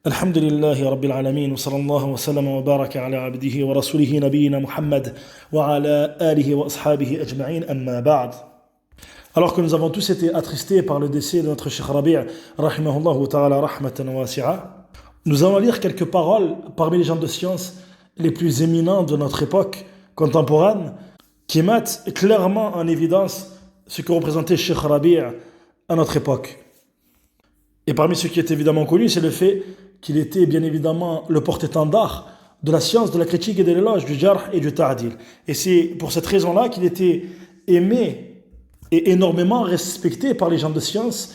الحمد لله رب العالمين وصلى الله وسلم وبارك على عبده ورسوله نبينا محمد وعلى آله وأصحابه أجمعين أما بعد. Alors que nous avons tous été attristés par le décès de notre Cheikh Rabi' rahimahullah ta'ala rahmatan wasi'a, nous allons lire quelques paroles parmi les gens de science les plus éminents de notre époque contemporaine qui mettent clairement en évidence ce que représentait Cheikh Rabi' à notre époque. Et parmi ceux qui est évidemment connu, c'est le fait qu'il était bien évidemment le porte-étendard de la science, de la critique et de l'éloge, du jarh et du ta'dil. Et c'est pour cette raison-là qu'il était aimé et énormément respecté par les gens de science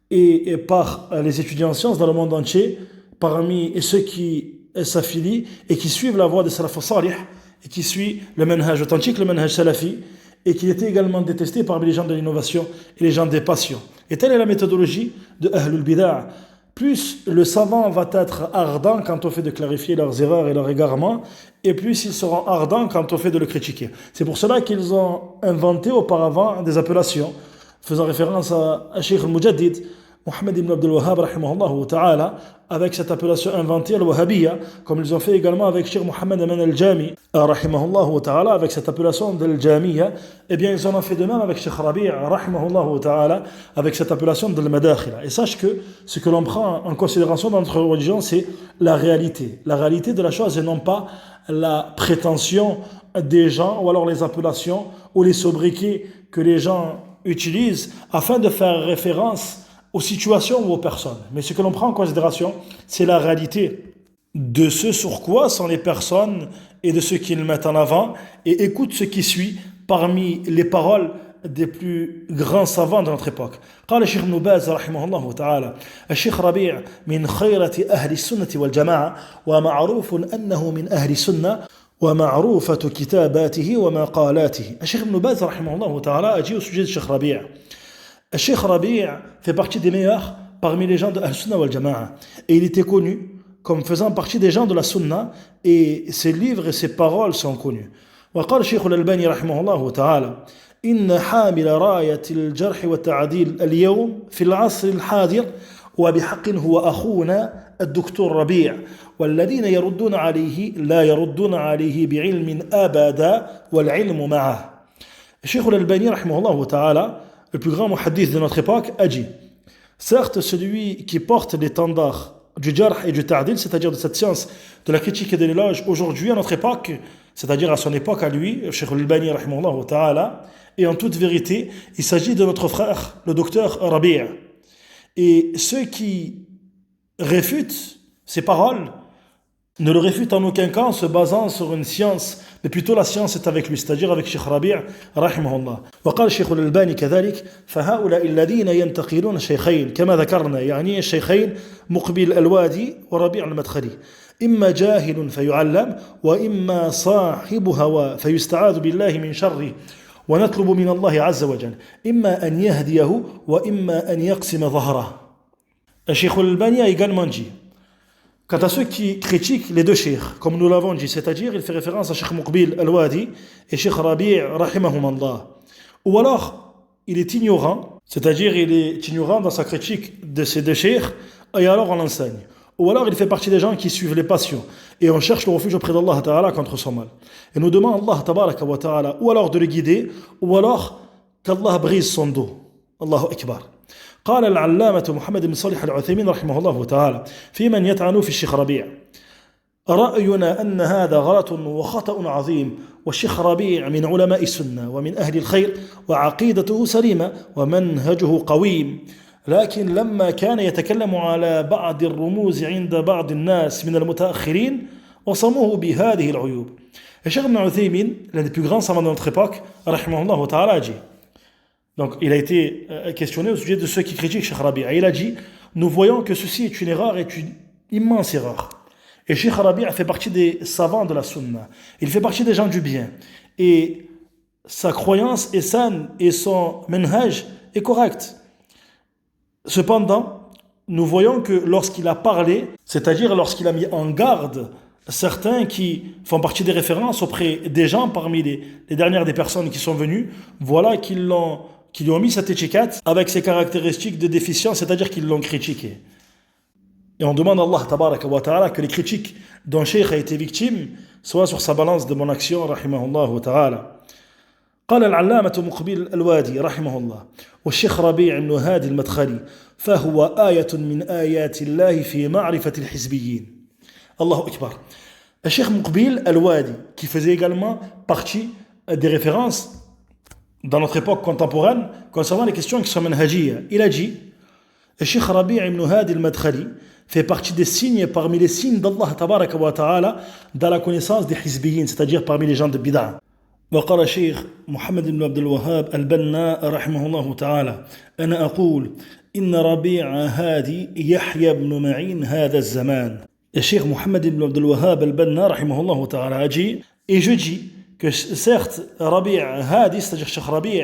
et par les étudiants en sciences dans le monde entier, parmi ceux qui s'affilient et qui suivent la voie des salaf salih et qui suivent le manhaj authentique, le manhaj salafi, et qu'il était également détesté parmi les gens de l'innovation et les gens des passions. Et telle est la méthodologie de Ahlul Bid'a. Plus le savant va être ardent quant au fait de clarifier leurs erreurs et leurs égarements, et plus ils seront ardents quant au fait de le critiquer. C'est pour cela qu'ils ont inventé auparavant des appellations, faisant référence à Cheikh al-Mujaddid, Mohammed ibn Abdul Wahhab rahimahullah ta'ala, avec cette appellation inventée al-Wahhabiyya, comme ils ont fait également avec Cheikh Mohammed Aman al-Jami rahimahullah ta'ala, avec cette appellation d'al-Jamiyya. Eh bien ils en ont fait de même avec Cheikh Rabi' rahimahullah ta'ala, avec cette appellation d'al-Madakhila. Et sache que ce que l'on prend en considération dans notre religion, c'est la réalité de la chose, et non pas la prétention des gens, ou alors les appellations ou les sobriquets que les gens utilisent afin de faire référence aux situations ou aux personnes. Mais ce que l'on prend en considération, c'est la réalité de ce sur quoi sont les personnes et de ce qu'ils mettent en avant, et écoute ce qui suit parmi les paroles des plus grands savants de notre époque. قال الشيخ ابن باز رحمه الله تعالى: الشيخ ربيع من خيرة أهل السنة والجماعة ومعروف أنه من أهل السنة ومعروفة كتاباته ومقالاته. الشيخ ابن باز رحمه الله تعالى a dit au sujet de Cheikh Rabi': Cheikh Rabi' fait partie des meilleurs parmi les gens de Al-Sunnah wal Jama'a. Et il était connu comme faisant partie des gens de la Sunna, et ses livres et ses paroles sont connus. وقال الشيخ الألباني رحمه الله تعالى: إن حامل راية الجرح والتعديل اليوم في العصر الحاضر وبحق هو أخونا الدكتور ربيع، والذين يردون عليه لا يردون عليه بعلم أبدا والعلم معه. الشيخ الألباني رحمه الله تعالى, le plus grand muhaddith de notre époque, a dit: certes, celui qui porte l'étendard du jarh et du ta'dil, c'est-à-dire de cette science de la critique et de l'éloge, aujourd'hui à notre époque, c'est-à-dire à son époque à lui, Cheikh al-Albani rahimahullah ta'ala, et en toute vérité, il s'agit de notre frère, le docteur Rabi'. Et ceux qui réfutent ces paroles ne le réfutent en aucun cas en se basant sur une science, mais plutôt la science est avec lui, c'est-à-dire avec Cheikh Rabi' رحمه الله. وقال الشيخ الألباني كذلك: فهؤلاء الذين ينتقلون الشيخين كما ذكرنا، يعني الشيخين مقبل الوادي وربيع المدخلي، إما جاهل فيعلم وإما صاحب هوى فيستعاذ بالله من شره ونطلب من الله عز وجل إما أن يهديه وإما أن يقسم ظهره. الشيخ الألباني a également dit: quant à ceux qui critiquent les deux cheikhs, comme nous l'avons dit, c'est-à-dire il fait référence à Cheikh Muqbil al-Wadi et Cheikh Rabi' rahimahumallah, ou alors il est ignorant, c'est-à-dire il est ignorant dans sa critique de ces deux cheikhs, et alors on l'enseigne, ou alors il fait partie des gens qui suivent les passions et on cherche le refuge auprès d'Allah Ta'ala contre son mal, et nous demandons à Allah Tabaraka wa Ta'ala ou alors de le guider, ou alors qu'Allah brise son dos. Allahu Akbar. قال العلامة محمد بن صالح العثيمين رحمه الله تعالى في من يطعن في الشيخ ربيع: رأينا أن هذا غلط وخطأ عظيم، والشيخ ربيع من علماء السنة ومن أهل الخير وعقيدته سليمة ومنهجه قويم، لكن لما كان يتكلم على بعض الرموز عند بعض الناس من المتأخرين وصموه بهذه العيوب. الشيخ ابن عثيمين, l'un des plus grands savants de notre époque, رحمه الله تعالى, a dit. Donc, il a été questionné au sujet de ceux qui critiquent Cheikh Rabi'. Et il a dit: nous voyons que ceci est une erreur, est une immense erreur. Et Cheikh Rabi' fait partie des savants de la Sunna. Il fait partie des gens du bien. Et sa croyance est saine et son manhaj est correct. Cependant, nous voyons que lorsqu'il a parlé, c'est-à-dire lorsqu'il a mis en garde certains qui font partie des références auprès des gens parmi les dernières des personnes qui sont venues, voilà qu'ils lui ont mis cette étiquette avec ses caractéristiques de déficience, c'est-à-dire qu'ils l'ont critiqué. Et on demande à Allah tabaraka wa ta'ala que les critiques dont Cheikh a été victime soient sur sa balance de bonne action, rahimahullah wa ta'ala. قال العلامة مقبل الوادي رحمه الله والشيخ ربيع بن هادي المدخلي فهو آية من آيات الله في معرفة الحزبيين. الله أكبر. الشيخ مقبل الوادي qui faisait également partie des références dans notre époque contemporaine concernant les questions qui sont manhajiyya. Il a dit le Cheikh Rabi' ibn Hadi al-Madkhali fait partie des signes parmi les signes d'Allah tabaraka wa ta'ala dans la connaissance des hizbiyin, c'est-à-dire parmi les gens de bid'ah. وقال الشيخ محمد بن عبد الوهاب البناء رحمه الله تعالى أنا أقول إن ربيع هادي يحيى بن معين هذا الزمان. الشيخ محمد بن عبد الوهاب البناء رحمه الله تعالى a dit et je dis que certes Rabi' Hadi, c'est-à-dire Cheikh Rabi'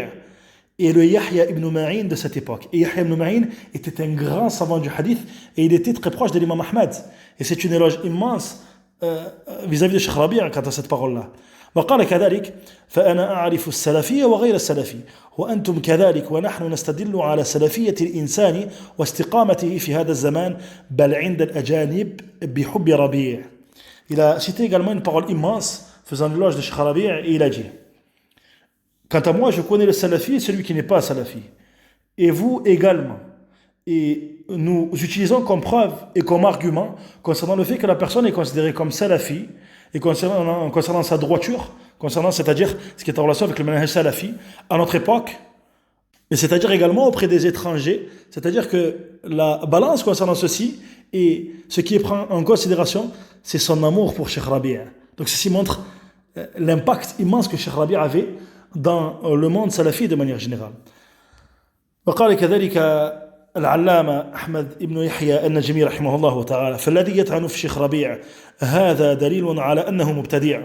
et le Yahya ibn Ma'in de cette époque. Et Yahya ibn Ma'in était un grand savant du hadith et il était très proche de l'imam Ahmad. Et c'est une éloge immense vis-à-vis de Cheikh Rabi' quant à cette parole-là. وقال كذلك فأنا أعرف السلفية وغير السلفي وأنتم كذلك ونحن نستدل على سلفية الإنسان واستقامته في هذا الزمان بل عند الأجانب بحب ربيع. Il a cité également une parole immense faisant l'éloge de Cheikh Rabi' et il a dit quant à moi je connais le salafi et celui qui n'est pas salafi et vous également et nous utilisons comme preuve et comme argument concernant le fait que la personne est considérée comme salafi et concernant sa droiture, c'est-à-dire ce qui est en relation avec le manhaj salafi à notre époque, et c'est-à-dire également auprès des étrangers, c'est-à-dire que la balance concernant ceci et ce qui est pris en considération, c'est son amour pour Cheikh Rabi'. Donc ceci montre l'impact immense que Cheikh Rabi' avait dans le monde salafi de manière générale. وقال كذلك العلامة أحمد بن يحيى النجمي رحمه الله تعالى فالذي يطعن في الشيخ ربيع هذا دليل على أنه مبتدع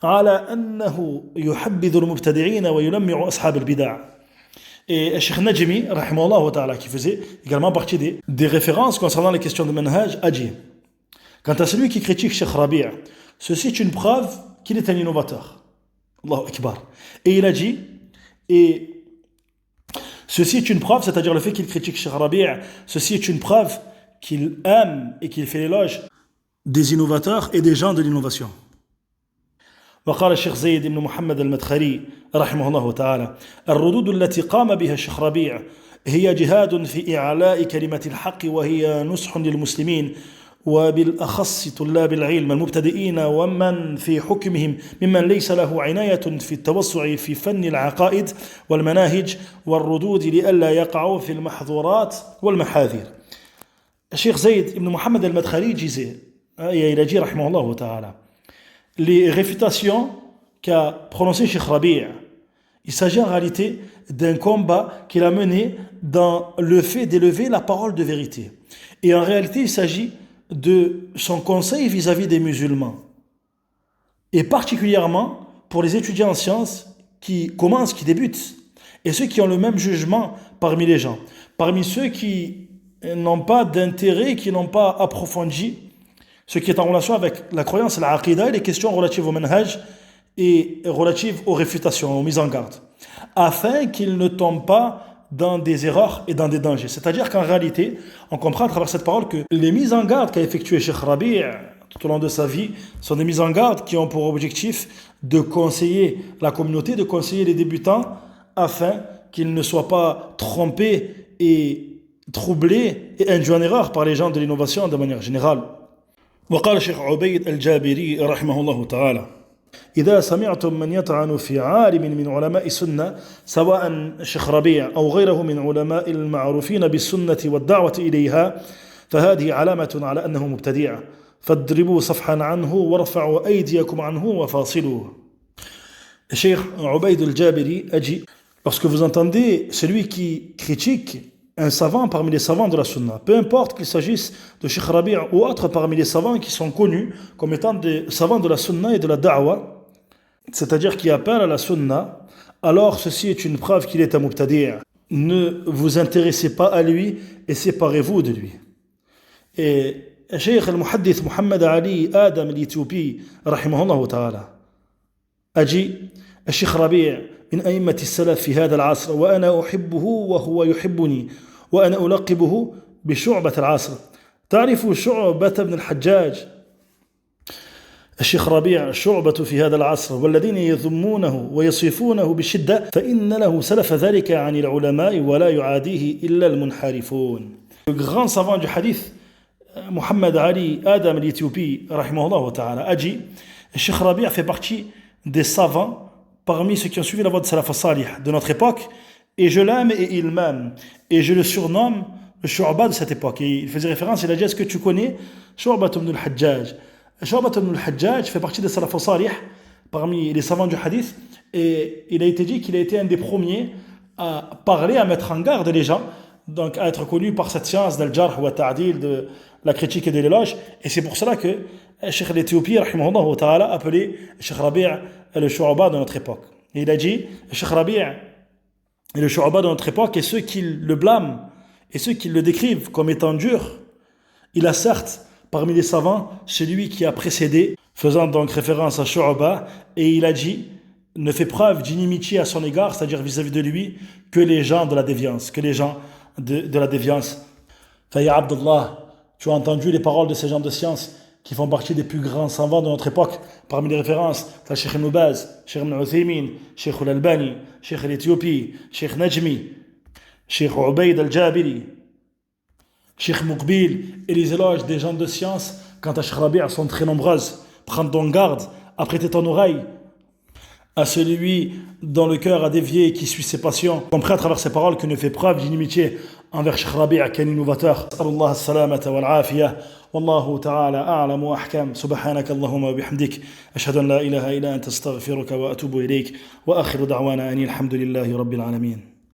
على أنه يحبذ المبتدعين ويلمع أصحاب البدع. Et Cheikh Najmi rahimahullah ta'ala qui faisait également partie des références concernant les questions de manhaj a dit quant à celui qui critique Cheikh Rabi' ceci est une preuve qu'il est un innovateur. Allahu Akbar. Et il a dit et ceci est une preuve, c'est-à-dire le fait qu'il critique Cheikh Rabi', ceci est une preuve qu'il aime et qu'il fait l'éloge des innovateurs et des gens de l'innovation. وقال الشيخ زيد بن محمد المدخلي رحمه الله تعالى الردود التي قام بها الشيخ ربيع هي جهاد في إعلاء كلمة الحق وهي نصح للمسلمين وبالأخص طلاب العلم المبتدئين ومن في حكمهم ممن ليس له عناية في التوسع في فن العقائد والمناهج والردود لئلا يقعوا في المحظورات والمحاذير. الشيخ زيد بن محمد المدخلي disait, il a dit رحمه الله تعالى, les réfutations qu'a prononcé Cheikh Rabi', il s'agit en réalité d'un combat qu'il a mené dans le fait d'élever la parole de vérité. Et en réalité, il s'agit de son conseil vis-à-vis des musulmans. Et particulièrement pour les étudiants en sciences qui commencent, qui débutent, et ceux qui ont le même jugement parmi les gens. Parmi ceux qui n'ont pas d'intérêt, qui n'ont pas approfondi ce qui est en relation avec la croyance, la aqidah et les questions relatives au manhaj et relatives aux réfutations, aux mises en garde, afin qu'ils ne tombent pas dans des erreurs et dans des dangers. C'est-à-dire qu'en réalité, on comprend à travers cette parole que les mises en garde qu'a effectuées Cheikh Rabi' tout au long de sa vie sont des mises en garde qui ont pour objectif de conseiller la communauté, de conseiller les débutants afin qu'ils ne soient pas trompés et troublés et induits en erreur par les gens de l'innovation de manière générale. وقال الشيخ عبيد الجابري رحمه الله تعالى إذا سمعتم من يطعن في عالم من علماء السنة سواء الشيخ ربيع أو غيره من علماء المعروفين بالسنة والدعوة إليها فهذه علامة على أنه مبتدع فاضربوا صفحا عنه وارفعوا أيديكم عنه وفاصلوه. الشيخ عبيد الجابري a dit lorsque vous entendez celui qui critique un savant parmi les savants de la sunna, peu importe qu'il s'agisse de Cheikh Rabi' ou autre parmi les savants qui sont connus comme étant des savants de la sunna et de la da'wa, c'est-à-dire qui appellent à la sunna, alors ceci est une preuve qu'il est un mubtadi'. Ne vous intéressez pas à lui et séparez-vous de lui. Et Cheikh al-Muhaddith Muhammad Ali Adam al-Ethiopi rahimahullah ta'ala a dit الشيخ ربيع من أئمة السلف في هذا العصر وأنا أحبه وهو يحبني وأنا ألقبه بشعبة العصر تعرف شعبة بن الحجاج الشيخ ربيع شعبة في هذا العصر والذين يذمونه ويصفونه بالشدة فإن له سلف ذلك عن العلماء ولا يعاديه إلا المنحرفون. Le grand savant du hadith Muhammad Ali Adam l'Éthiopie rahimahullah ta'ala a dit Cheikh Rabi' fait partie des savants parmi ceux qui ont suivi la voie de Salaf al-Salih de notre époque et je l'aime et il m'aime et je le surnomme le Shu'ba de cette époque. Et il faisait référence, il a dit est-ce que tu connais Shu'ba ibn al-Hajjaj? Shu'ba ibn al-Hajjaj fait partie des Salaf al-Salih parmi les savants du hadith et il a été dit qu'il a été un des premiers à parler, à mettre en garde les gens, donc à être connu par cette science d'al-jarh wa ta'dil, de la critique et de l'éloge. Et c'est pour cela que Cheikh l'Éthiopie rahimahullah ta'ala appelé Cheikh Rabi' le Shu'ba de notre époque. Et il a dit Cheikh Rabi' est le Shu'ba de notre époque et ceux qui le blâment et ceux qui le décrivent comme étant dur, il a certes parmi les savants celui qui a précédé, faisant donc référence à Shu'ba, et il a dit ne fait preuve d'inimitié à son égard, c'est-à-dire vis-à-vis de lui, que les gens de la déviance, que les gens de la déviance. Faya Abdullah, tu as entendu les paroles de ces gens de science qui font partie des plus grands savants de notre époque, parmi les références, Cheikh Ibn Baz, Cheikh Ibn Uthaymin, Cheikh Al-Albani, Cheikh l'Éthiopie, Cheikh Najmi, Cheikh Ubayd al-Jabiri, Cheikh Muqbil, et les éloges des gens de science quant à Cheikh Rabi' sont très nombreuses. Prends donc garde à prêter ton oreille à celui dont le cœur a dévié et qui suit ses passions. Comprends à travers ces paroles que ne fait preuve d'inimitié envers Cheikh Rabi' qu'un innovateur. Sallallahu as-salamata wal afiyah. Wallahu ta'ala a'lam wa ahkam. Subhanaka Allahumma wa bihamdik. Ashhadu an la ilaha illa anta astaghfiruka wa atubu ilayk. Wa akhiru da'wana anil hamdulillahi rabbil alamin.